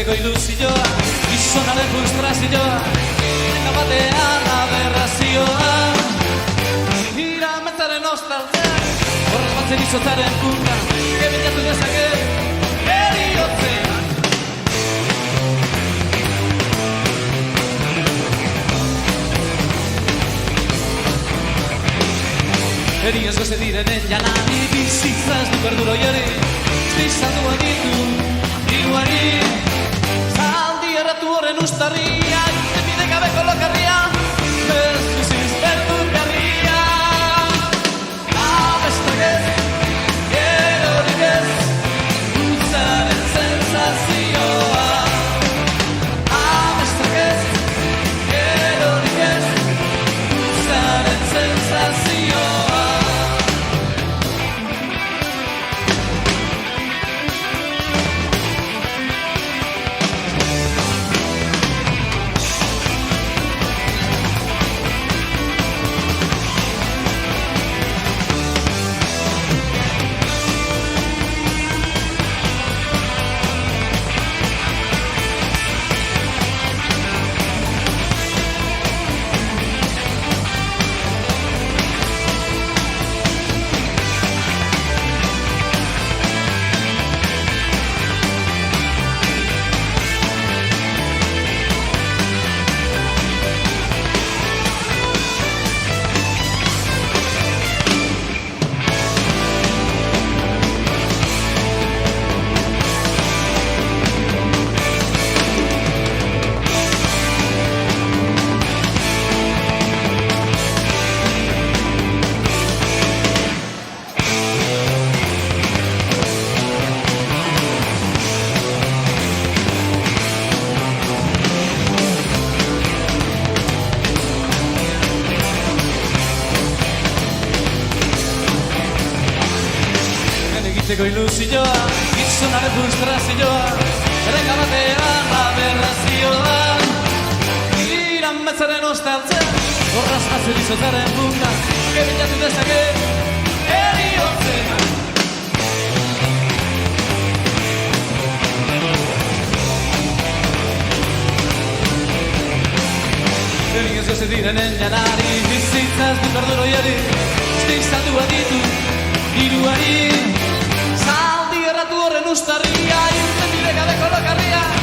egiteko iluzioa, gizonaren frustrazioa, eta batean aberrazioa. Irametzaren nostalgia, horrez batzen izotzaren punta, kebilatu dezake eriotzea. Eriaz goze direnen janari, bizitzaz du berduro jari, izan du aditu, iruari. Zaldi erratu horren ustarria, ipide gabeko lokarria, ez duziz bertu garria. Abestak ez, gerorik ez, utzaren sensazioa. Abestak ez, gerorik ez, utzaren sensazioa. Egiteko iluzioa, gizonaren frustrazioa, erreka batean aberrazioa. Irametzaren nostaltzea, horraz batzen izotzaren punta, kebilatu dezake eriotzea. Eriaz goze direnen janari, bizitzaz du berduro jari, izan du aditu, iruari. Zaldi erratu horren ustarria, irten bide gabeko lokarria.